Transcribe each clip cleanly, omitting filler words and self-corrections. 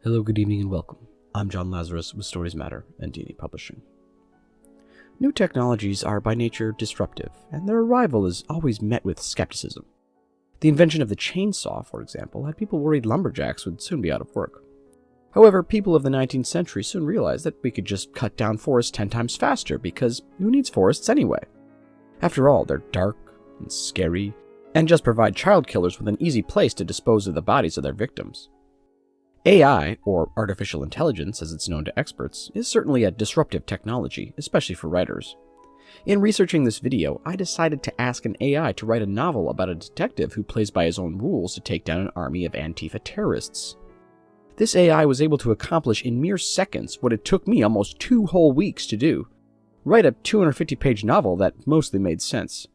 Hello, good evening, and welcome. I'm John Lazarus with Stories Matter and D&D Publishing. New technologies are by nature disruptive, and their arrival is always met with skepticism. The invention of the chainsaw, for example, had people worried lumberjacks would soon be out of work. However, people of the 19th century soon realized that we could just cut down forests 10 times faster, because who needs forests anyway? After all, they're dark and scary, and just provide child killers with an easy place to dispose of the bodies of their victims. AI, or artificial intelligence as it's known to experts, is certainly a disruptive technology, especially for writers. In researching this video, I decided to ask an AI to write a novel about a detective who plays by his own rules to take down an army of Antifa terrorists. This AI was able to accomplish in mere seconds what it took me almost 2 whole weeks to do: write a 250-page novel that mostly made sense.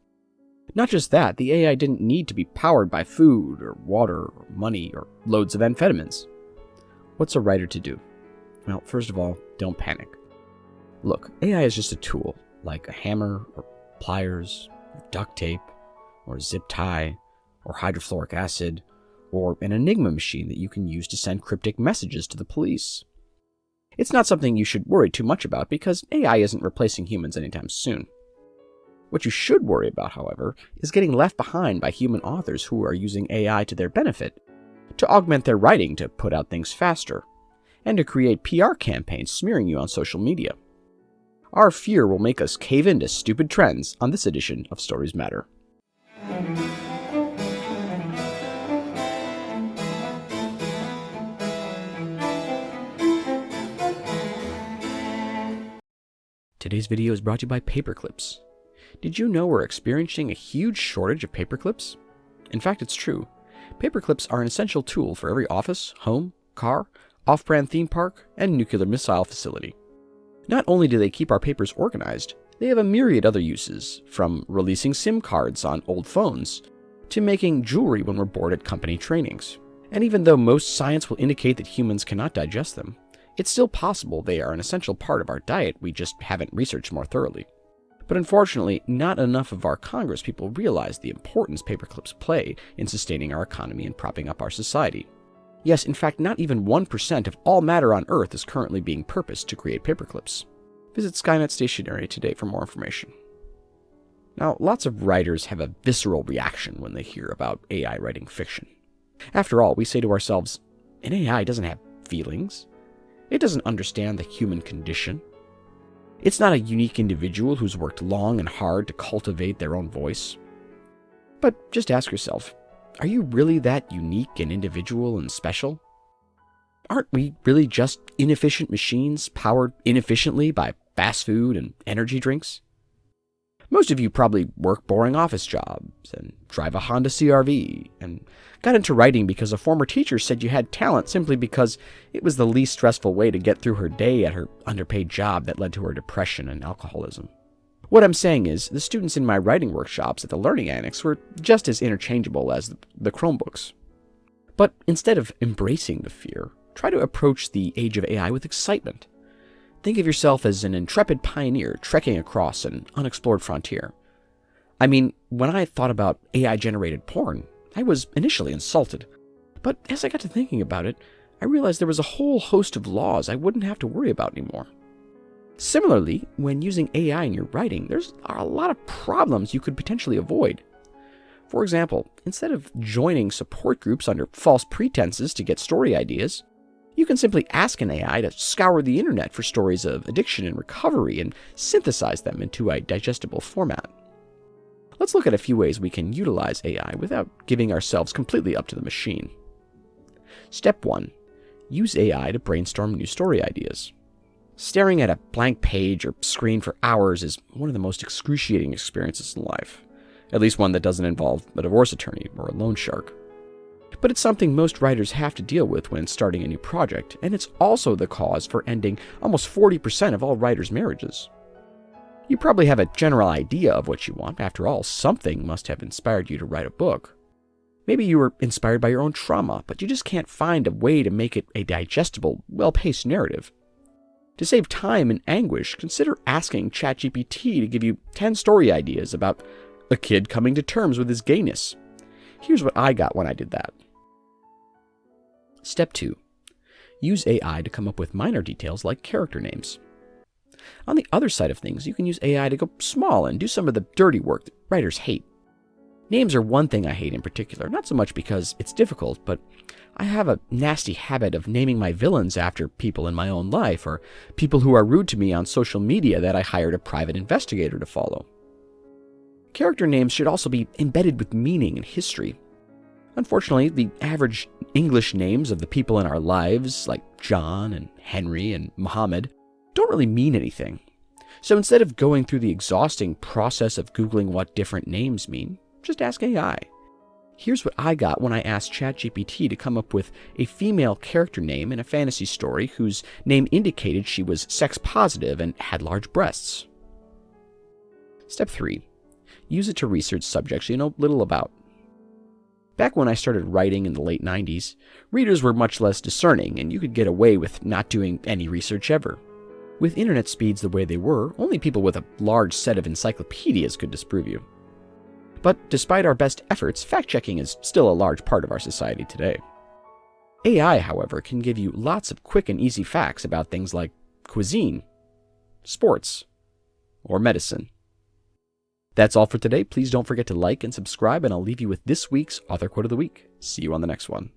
Not just that, the AI didn't need to be powered by food, or water, or money, or loads of amphetamines. What's a writer to do? Well, first of all, don't panic. Look, AI is just a tool, like a hammer, or pliers, or duct tape, or zip tie, or hydrofluoric acid, or an Enigma machine that you can use to send cryptic messages to the police. It's not something you should worry too much about because AI isn't replacing humans anytime soon. What you should worry about, however, is getting left behind by human authors who are using AI to their benefit, to augment their writing to put out things faster, and to create PR campaigns smearing you on social media. Our fear will make us cave into stupid trends on this edition of Stories Matter. Today's video is brought to you by paperclips. Did you know we're experiencing a huge shortage of paperclips? In fact, it's true. Paperclips are an essential tool for every office, home, car, off-brand theme park, and nuclear missile facility. Not only do they keep our papers organized, they have a myriad other uses, from releasing SIM cards on old phones to making jewelry when we're bored at company trainings. And even though most science will indicate that humans cannot digest them, it's still possible they are an essential part of our diet we just haven't researched more thoroughly. But unfortunately, not enough of our Congress people realize the importance paperclips play in sustaining our economy and propping up our society. Yes, in fact, not even 1% of all matter on Earth is currently being purposed to create paperclips. Visit Skynet Stationery today for more information. Now, lots of writers have a visceral reaction when they hear about AI writing fiction. After all, we say to ourselves, an AI doesn't have feelings. It doesn't understand the human condition. It's not a unique individual who's worked long and hard to cultivate their own voice. But just ask yourself, are you really that unique and individual and special? Aren't we really just inefficient machines powered inefficiently by fast food and energy drinks? Most of you probably work boring office jobs and drive a Honda CR-V and got into writing because a former teacher said you had talent simply because it was the least stressful way to get through her day at her underpaid job that led to her depression and alcoholism. What I'm saying is, the students in my writing workshops at the Learning Annex were just as interchangeable as the Chromebooks. But instead of embracing the fear, try to approach the age of AI with excitement. Think of yourself as an intrepid pioneer trekking across an unexplored frontier. I mean, when I thought about AI-generated porn, I was initially insulted. But as I got to thinking about it, I realized there was a whole host of laws I wouldn't have to worry about anymore. Similarly, when using AI in your writing, there's a lot of problems you could potentially avoid. For example, instead of joining support groups under false pretenses to get story ideas, you can simply ask an AI to scour the internet for stories of addiction and recovery and synthesize them into a digestible format. Let's look at a few ways we can utilize AI without giving ourselves completely up to the machine. Step 1. Use AI to brainstorm new story ideas. Staring at a blank page or screen for hours is one of the most excruciating experiences in life, at least one that doesn't involve a divorce attorney or a loan shark. But it's something most writers have to deal with when starting a new project, and it's also the cause for ending almost 40% of all writers' marriages. You probably have a general idea of what you want. After all, something must have inspired you to write a book. Maybe you were inspired by your own trauma, but you just can't find a way to make it a digestible, well-paced narrative. To save time and anguish, consider asking Chat GPT to give you 10 story ideas about a kid coming to terms with his gayness. Here's what I got when I did that. Step 2. use AI to come up with minor details like character names. On the other side of things, you can use AI to go small and do some of the dirty work that writers hate. Names are one thing I hate in particular, not so much because it's difficult, but I have a nasty habit of naming my villains after people in my own life or people who are rude to me on social media that I hired a private investigator to follow. Character names should also be embedded with meaning and history. Unfortunately, the average English names of the people in our lives, like John and Henry and Muhammad, don't really mean anything. So instead of going through the exhausting process of Googling what different names mean, just ask AI. Here's what I got when I asked Chat GPT to come up with a female character name in a fantasy story whose name indicated she was sex positive and had large breasts. Step 3. Use it to research subjects you know little about. Back when I started writing in the late 90s, readers were much less discerning and you could get away with not doing any research ever. With internet speeds the way they were, only people with a large set of encyclopedias could disprove you. But despite our best efforts, fact-checking is still a large part of our society today. AI, however, can give you lots of quick and easy facts about things like cuisine, sports, or medicine. That's all for today. Please don't forget to like and subscribe, and I'll leave you with this week's Author Quote of the Week. See you on the next one.